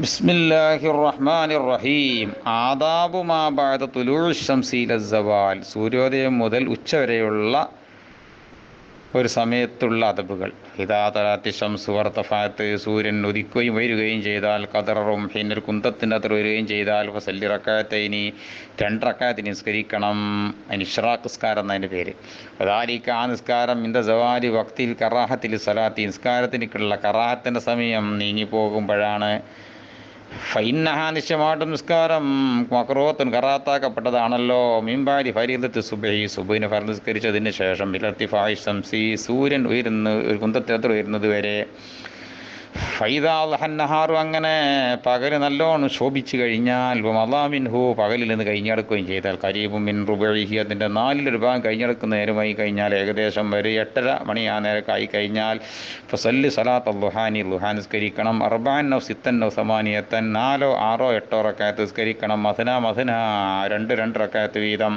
ബിസ്മില്ലാഹിർ റഹ്മാനിർ റഹീം. ആദാബു മാ ബഅദ തുലൂഇ ശംസി ഇല സവാൽ. സൂര്യോദയം മുതൽ ഉച്ചവരെയുള്ള ഒരു സമയത്തുള്ള അദബുകൾ. ഇദാ തലാത്തി ശംസു വർത്തഫഅത്ത്, സൂര്യൻ ഉദിക്കുകയും വരികയും ചെയ്താൽ, ഖദറും ഹിന്നൊരു കുന്തത്തിൻ്റെ അത്ര വരികയും ചെയ്താൽ, ഫസല്ലി റക്അത്തൈനി, 2 റക്അത്ത് നിസ്കരിക്കണം. ഇഷ്റാഖ് നിസ്കാരം എന്നതിൻ്റെ പേര്. അദാലിക, ആ നിസ്കാരം ഇന്ദ സവാലി വക്തിൽ കറാഹത്തിൽ സലാത്തി, നിസ്കാരത്തിനുള്ള കറാഹത്തിൻ്റെ സമയം നീങ്ങിപ്പോകുമ്പോഴാണ്. ഫൈന്നഹ, നിശ്ചയമായിട്ടും നിസ്കാരം മക്റൂഹത്തുൻ, കറാത്താക്കപ്പെട്ടതാണല്ലോ. മിൻബാദി ഫരീദത്ത് സുബ്ഹി, സുബ്ഹിനെ ഫർദ് നിസ്കരിച്ചതിന് ശേഷം, ഇലർത്തിഫാഇ ശംസി, സൂര്യൻ ഒരു കുന്തത്തിനത്ര ഉയരുന്നത് വരെ. ഫൈദാ ലഹന്നഹാറു, അങ്ങനെ പകല് നല്ലോണം ശോഭിച്ചു കഴിഞ്ഞാൽ, മലാമിൻഹു, പകലിൽ നിന്ന് കഴിഞ്ഞെടുക്കുകയും ചെയ്താൽ, കരീബും മിൻ റുബഇഹി, അതിൻ്റെ 4 ഭാഗം കഴിഞ്ഞെടുക്കുന്ന നേരമായി കഴിഞ്ഞാൽ, ഏകദേശം ഒരു 8:30 മണി ആ നേരമൊക്കെ ആയി കഴിഞ്ഞാൽ, ഫസല്ലി സലാത്ത് ലുഹാനി, ലുഹാൻ നിസ്കരിക്കണം. 4 ഔ 6 ഔ 8, 4, 6, 8 റക്അത്ത് നിസ്കരിക്കണം. മഥന 2 റക്അത്ത് വീതം.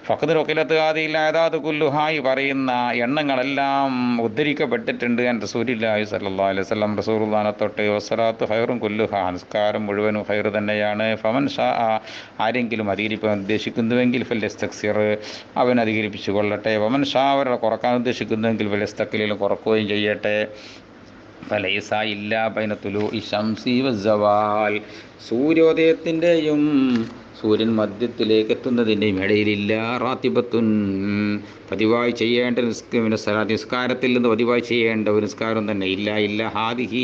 ഫഖദ് റഖിലത്ത് ഹാദിഹിൽ അഅദാദു കുല്ലുഹായി, പറയുന്ന എണ്ണങ്ങളെല്ലാം ഉദ്ധരിക്കപ്പെട്ടിട്ടുണ്ട് റസൂലുള്ളാഹി സ്വല്ലല്ലാഹു അലൈഹി വസല്ലം, റസൂലുള്ളാഹിനെ തൊട്ട്. വസ്സലാത്തു ഖൈറുൻ കുല്ലുഹാ, നിസ്കാരം മുഴുവനും ഖൈർ തന്നെയാണ്. ഫമൻ ഷാ, ആരെങ്കിലും അധികരിപ്പാൻ ഉദ്ദേശിക്കുന്നുവെങ്കിൽ ഫല്യസ്തക്സിർ, അവൻ അധികരിപ്പിച്ചു കൊള്ളട്ടെ. വമൻ ഷാ, അവരെ കുറക്കാൻ ഉദ്ദേശിക്കുന്നുവെങ്കിൽ ഫല്യസ്തഖ്ലിൽ, കുറക്കുകയും ചെയ്യട്ടെ. ഫലൈസ ഇല്ല ബൈന തുലൂഇ ശംസി വസ്സവാൽ, സൂര്യോദയത്തിൻ്റെയും സൂര്യൻ മധ്യത്തിലേക്ക് എത്തുന്നതിൻ്റെയും ഇടയിലില്ല. റാത്തിബത്തുൻ, പതിവായി ചെയ്യേണ്ട നിസ്കാരത്തിൽ നിന്ന് പതിവായി ചെയ്യേണ്ട ഒരു നിസ്കാരം തന്നെ ഇല്ല. ഹാദിഹി,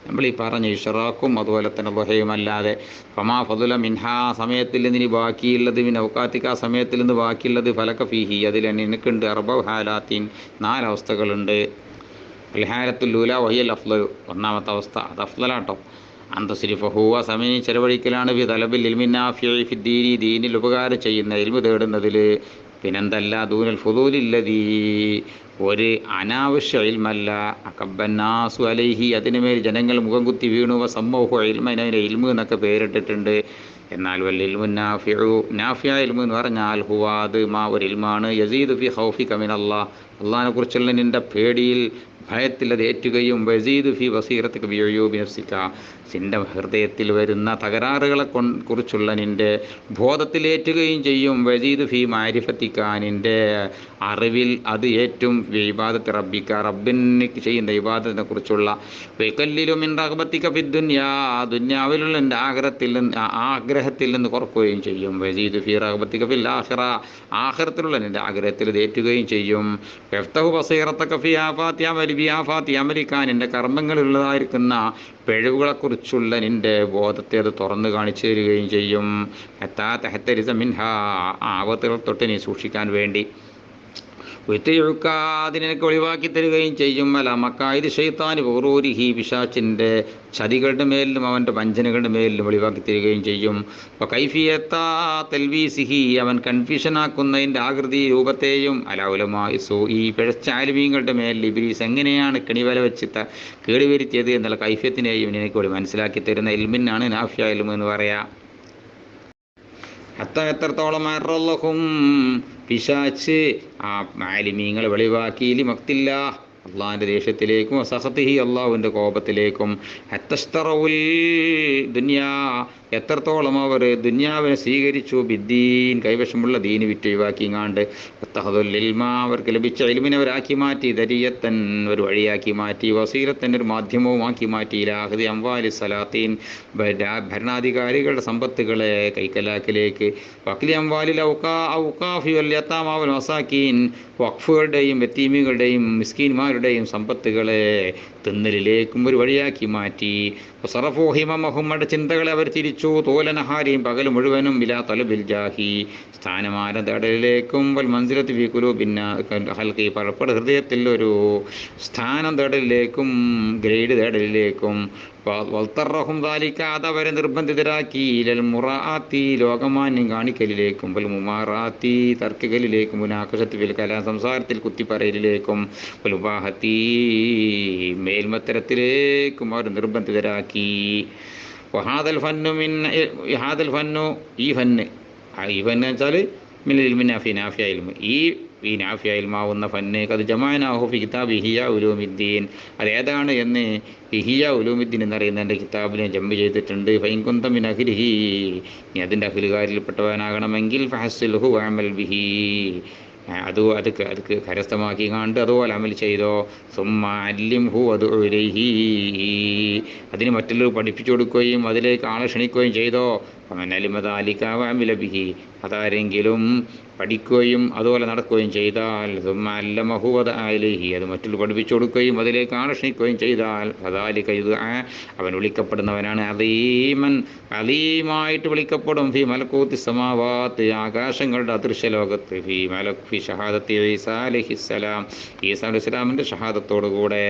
നമ്മൾ ഈ പറഞ്ഞ ഇഷ്റാഖും അതുപോലെ തന്നെ ദുഹയുമല്ലാതെ. ഫമാ ഫദുല മിൻഹ, സമയത്തിൽ നിന്ന് ബാക്കിയുള്ളത്, മിൻ ഔഖാത്തിക, സമയത്തിൽ നിന്ന് ബാക്കിയുള്ളത്, ഫലക ഫീഹി, അതിൽ എനിക്കുണ്ട് 4 ഹാലാത്തിൻ, 4 അവസ്ഥകളുണ്ട്. ഹാലത്തുല്ലൂല വഹിയൽ അഫ്ളലു, ഒന്നാമത്തെ അവസ്ഥ, അത് അഫ്ളലാട്ടോ. അന്തസ്രിഫഹുവ, സമയം ചെലവഴിക്കലാണ്. ഫി തലബിൽ ഇൽമി നാഫിഇ ഫിദ്ദീനി, ദീനിൽ ഉപകാരം ചെയ്യുന്ന ഇൽമു തേടുന്നതിൽ. പിന്നെന്തല്ല, ദൂനൽ ഫുദൂലില്ലദീ, ഒരു അനാവശ്യ ഇൽമല്ല. അകബ്ബന്നാസു അലൈഹി, അതിനുമേൽ ജനങ്ങൾ മുഖം കുത്തി വീണു. വസമ്മഹു ഇൽമൻ, അതിനെ ഇൽമു എന്നൊക്കെ പേരിട്ടിട്ടുണ്ട്. എന്നാൽ വൽ ഇൽമു നാഫിഉ, നാഫിയ ഇൽമു എന്ന് പറഞ്ഞാൽ ഹുവ, അത് ഒരു ഇൽമാണ്. യസീദു ഫി ഖൗഫിക മിനല്ലാഹ്, അള്ളാഹിനെ കുറിച്ചുള്ള നിൻ്റെ പേടിയിൽ, ഭയത്തിൽ അത് ഏറ്റുകയും. വസീദു ഫി ബസീറത്തിക ബി ഉയൂബി നഫ്സിക, നിൻ്റെ ഹൃദയത്തിൽ വരുന്ന തകരാറുകളെ കുറിച്ചുള്ള നിൻ്റെ ബോധത്തിലേറ്റുകയും ചെയ്യും. വസീദു ഫി മാരിഫത്തിക, നിൻ്റെ അറിവിൽ അത് ഏറ്റവും. ഇബാദത്ത് റബ്ബിക, റബ്ബിന് ചെയ്യുന്ന ഇബാദത്തിനെ കുറിച്ചുള്ള. വയഖല്ലിലു മിൻ റഗ്ബത്തിക ഫിദ്ദുനിയാ, ദുനിയാവിലുള്ള എൻ്റെ ആഗ്രഹത്തിൽ നിന്ന് കുറക്കുകയും ചെയ്യും. വസീദു ഫി റഗ്ബത്തിക ഫിൽ ആഖിറ, ആഖിറത്തിലുള്ള നിൻ്റെ ആഗ്രഹത്തിൽ ഇത് ഏറ്റുകയും ചെയ്യും. യഫ്തഹു ബസീറത്തക ഫി ആഫാത്തി അമലി, ബി ആഫാത്തി അമലിക, നിൻ്റെ കർമ്മങ്ങളിലുള്ളതായിരിക്കുന്ന പിഴവുകളെക്കുറിച്ചുള്ള നിൻ്റെ ബോധത്തെ അത് തുറന്നു കാണിച്ചു തരികയും ചെയ്യും. ഹത്താ തഹത്തരിസ മിൻഹ, ആപത്തുകൾ തൊട്ട് നീ സൂക്ഷിക്കാൻ വേണ്ടി. വിത്തയുക്ക, അതിനെനിക്ക് ഒഴിവാക്കി തരികയും ചെയ്യും. അല മക്കായിദ് ഷൈത്താനി വറൂരിഹി, പിശാചിൻ്റെ ചതികളുടെ മേലിലും അവൻ്റെ വഞ്ചനകളുടെ മേലിലും ഒഴിവാക്കി തരികയും ചെയ്യും. അപ്പോൾ കൈഫിയത്ത തെൽവീസിഹി, അവൻ കൺഫ്യൂഷനാക്കുന്നതിൻ്റെ ആകൃതി രൂപത്തെയും. അലൗലമായി സോ, ഈ പിഴച്ച ആലിമീങ്ങളുടെ മേലിൽ ഇബ്ലീസ് എങ്ങനെയാണ് കെണിവല വെച്ച് കേടുവരുത്തിയത് എന്നുള്ള കൈഫ്യത്തിനെയും എനിക്ക് കൂടി മനസ്സിലാക്കി തരുന്ന ഇൽമിനാണ് നാഫിയ ഇൽമു എന്ന് പറയാം. എത്രത്തോളം അറല്ലഹും, പിശാച്ച് ആ ആലിമീങ്ങളെ വെളിവാക്കി, ലിമക്തില്ല, അള്ളാഹിൻ്റെ ദേഷ്യത്തിലേക്കും, സഹത്തിഹി, അള്ളാഹുവിൻ്റെ കോപത്തിലേക്കും. ഹത്തസ്തറവുൽ ദുനിയാ, എത്രത്തോളം അവർ ദുനിയാവിനെ സ്വീകരിച്ചു. ബിദ്ദീൻ, കൈവശമുള്ള ദീന് വിറ്റൊഴിവാക്കിങ്ങാണ്ട്. ഇൽമ, അവർക്ക് ലഭിച്ച ഇൽമിനെ അവരാക്കി മാറ്റി. ദരിയത്തൻ, ഒരു വഴിയാക്കി മാറ്റി. വസീലത്തൻ, ഒരു മാധ്യമവുമാക്കി മാറ്റി. ഇലാഹദി അംവാലി സലാത്തീൻ, ഭരണാധികാരികളുടെ സമ്പത്തുകളെ കൈക്കലാക്കിലേക്ക്. വക്ലി അംവാലിൽ ഔഖാഫി വൽ യതാമ വൽ മസാക്കീൻ, വഖഫുകളുടെയും യതീമികളുടെയും മിസ്കീന്മാരുടെയും സമ്പത്തുകളെ തിന്നലിലേക്കും ഒരു വഴിയാക്കി മാറ്റി. സറഫു ഹിമമഹും, അവരുടെ ചിന്തകളെ അവർ തിരിച്ചു. തോലനഹാരിയും, പകൽ മുഴുവനും. ബിലാ തലബിൽ ജാഹി, സ്ഥാനമാന തേടലിലേക്കും. വൽ മൻസിലത്ത് ഫീ ഖുലൂബിൻ ഹൽഖി, പലപ്പോഴും ഹൃദയത്തിൽ ഒരു സ്ഥാനം തേടലിലേക്കും, ഗ്രേഡ് തേടലിലേക്കും. വൽത്തറഹും ദാലിക, അതവരെ നിർബന്ധിതരാക്കി. ഇലൽ മുറാത്തി, ലോകമാന്യം കാണിക്കലിലേക്കും. വൽ മുമാറാത്തി, തർക്കലിലേക്കും. മുനാഖശത്ത് ഫിൽ കലാം, സംസാരത്തിൽ കുത്തിപ്പറയലിലേക്കും. വൽ മുബാഹത്തി, മേൽമത്തരത്തിലേക്കും അവർ നിർബന്ധിതരാക്കി. ഹാദൽ ഫന്നു, ഈ ഫന്ന് വെച്ചാൽ മിനൽ ഇൽമി നാഫിയ ഇൽമു, ഈ ഈ നാഫിയ ഇൽമാവുന്ന ഫന്ന് അത് ജമാനാഹു ഫി കിതാബ് ഇഹിയ ഉലൂമിദ്ദീൻ. അതേതാണ് എന്ന് ഇഹിയ ഉലൂമിദ്ദീൻ എന്നറിയുന്ന എൻ്റെ കിതാബിനെ ജമ്പ് ചെയ്തിട്ടുണ്ട്. ഫൈൻകുന്ത മിൻ അഹ്ലിഹി, നീ അതിൻ്റെ അഹ്ലുകാരിൽപ്പെട്ടവനാകണമെങ്കിൽ ഫഹസ്സിൽഹു വഅമൽ ബിഹി, അത് കരസ്ഥമാക്കി കണ്ട് അതുപോലെ അമൽ ചെയ്തോ. സുമ്മ അല്ലിംഹു വദ്ഉ ഇലൈഹി, അതിന് മറ്റുള്ളവർ പഠിപ്പിച്ചു കൊടുക്കുകയും അതിലേക്ക് ആളെ ക്ഷണിക്കുകയും ചെയ്തോ. ഫമൻ അലിമ ദാലിക വഅമില ബിഹി, അതാരെങ്കിലും പഠിക്കുകയും അതുപോലെ നടക്കുകയും ചെയ്താൽ സുമ്മ അല്ലമഹു വദഅ ഇലൈഹി, അത് മറ്റുള്ളവർ പഠിപ്പിച്ചു കൊടുക്കുകയും അതിലേക്ക് ആളെ ക്ഷണിക്കുകയും ചെയ്താൽ ഫദാലിക യുദ്അ, അവൻ വിളിക്കപ്പെടുന്നവനാണ് അദീമൻ, അദീമായിട്ട് വിളിക്കപ്പെടും. ഫി മലക്കൂത്തി സമാവാത്ത്, ആകാശങ്ങളുടെ അദൃശ്യ ലോകത്ത്. ഫി ഷഹാദത്തി ഈസാ അലൈഹിസ്സലാം, ഈസാ അലൈഹിസ്സലാമിൻ്റെ ഷഹാദത്തോടുകൂടെ.